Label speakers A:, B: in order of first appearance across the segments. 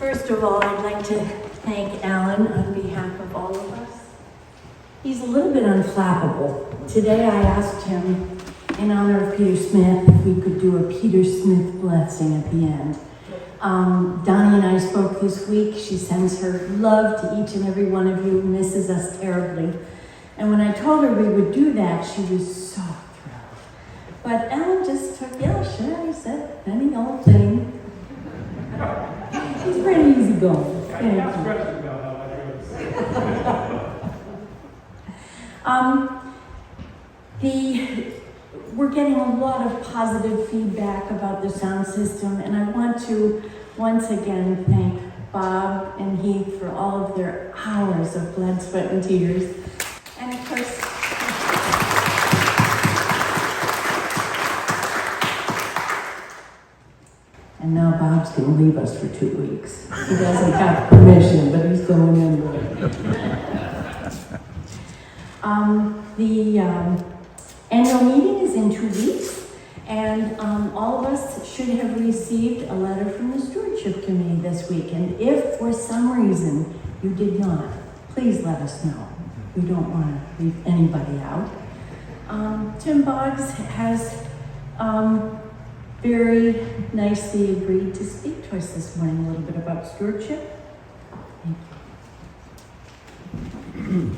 A: First of all, I'd like to thank Alan on behalf of all of us. He's a little bit unflappable. Today I asked him, in honor of Peter Smith, if we could do a Peter Smith blessing at the end. Donnie and I spoke this week. She sends her love to each and every one of you, misses us terribly. And when I told her we would do that, she was so thrilled. But Alan just took, yeah, sure, he said, any old thing. He's pretty easygoing. We're getting a lot of positive feedback about the sound system, and I want to once again thank Bob and Heath for all of their hours of blood, sweat, and tears. And of course, and now Bob's going to leave us for 2 weeks. He doesn't have permission, but he's going anyway. The annual meeting is in 2 weeks, and all of us should have received a letter from the Stewardship Committee this week. And if for some reason you did not, please let us know. We don't want to leave anybody out. Tim Boggs has very nicely agreed to speak to us this morning a little bit about stewardship. Thank you.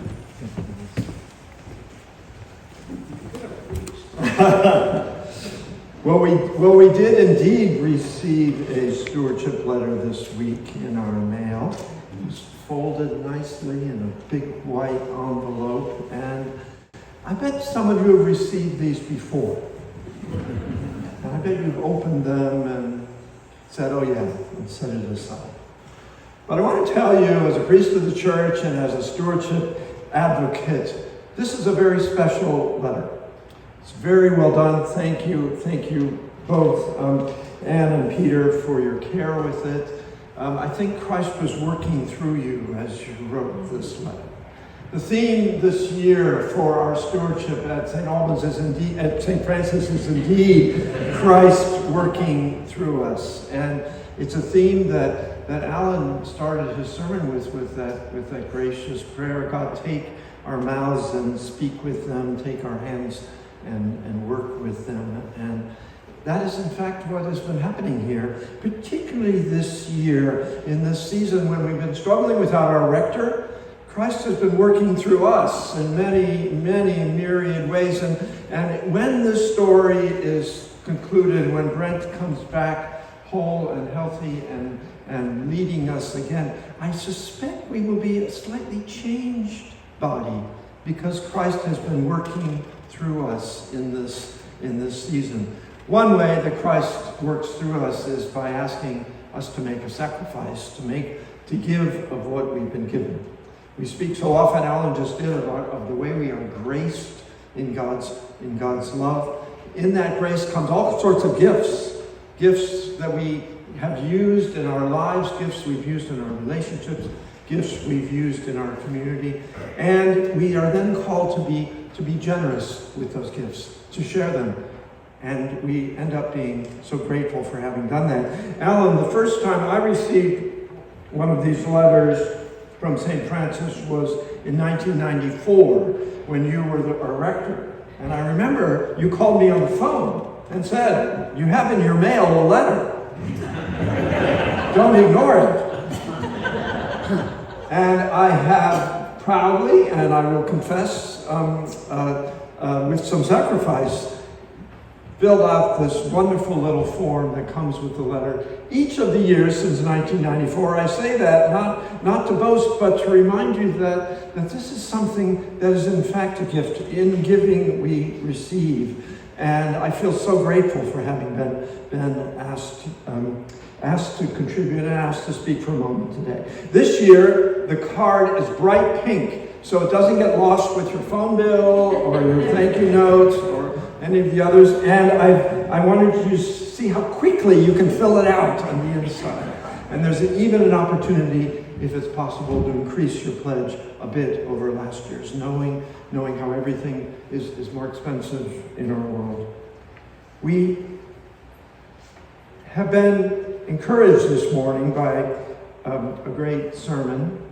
B: Well, we did indeed receive a stewardship letter this week in our mail. It was folded nicely in a big white envelope, and I bet some of you have received these before. And I bet you've opened them and said, oh yeah, and set it aside. But I want to tell you, as a priest of the church and as a stewardship advocate, this is a very special letter. It's very well done. Thank you both, Anne and Peter, for your care with it. I think Christ was working through you as you wrote this letter. The theme this year for our stewardship at St. Albans is indeed, at St. Francis is indeed Christ working through us. And it's a theme that Alan started his sermon with that gracious prayer. God, take our mouths and speak with them, take our hands and work with them. And that is in fact what has been happening here, particularly this year, in this season when we've been struggling without our rector. Christ has been working through us in many, many myriad ways. And when this story is concluded, when Brent comes back whole and healthy and leading us again, I suspect we will be a slightly changed body because Christ has been working through us in this season. One way that Christ works through us is by asking us to make a sacrifice, to give of what we've been given. We speak so often, Alan just did, of the way we are graced in God's love. In that grace comes all sorts of gifts that we have used in our lives, gifts we've used in our relationships, gifts we've used in our community, and we are then called to be generous with those gifts, to share them. And we end up being so grateful for having done that. Alan, the first time I received one of these letters from St. Francis was in 1994, when you were our rector. And I remember you called me on the phone and said, you have in your mail a letter. Don't ignore it. And I have proudly, and I will confess with some sacrifice, filled out this wonderful little form that comes with the letter. Each of the years since 1994, I say that not to boast, but to remind you that this is something that is in fact a gift. In giving, we receive. And I feel so grateful for having been asked to contribute and asked to speak for a moment today. This year, the card is bright pink, so it doesn't get lost with your phone bill or your thank you note or any of the others. And I wanted you to see how quickly you can fill it out on the inside. And there's even an opportunity, if it's possible, to increase your pledge a bit over last year's, knowing how everything is more expensive in our world. We have been encouraged this morning by a great sermon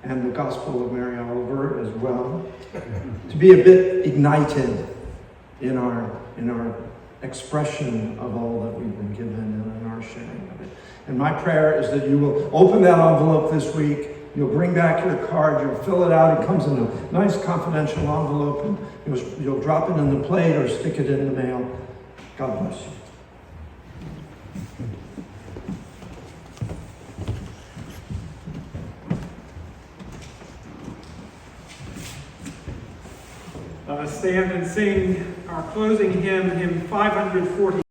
B: and the Gospel of Mary Oliver as well, to be a bit ignited in our expression of all that we've been given and in our sharing of it. And my prayer is that you will open that envelope this week. You'll bring back your card, you'll fill it out. It comes in a nice confidential envelope, and you'll drop it in the plate or stick it in the mail. God bless you.
C: Stand and sing our closing hymn, hymn 540.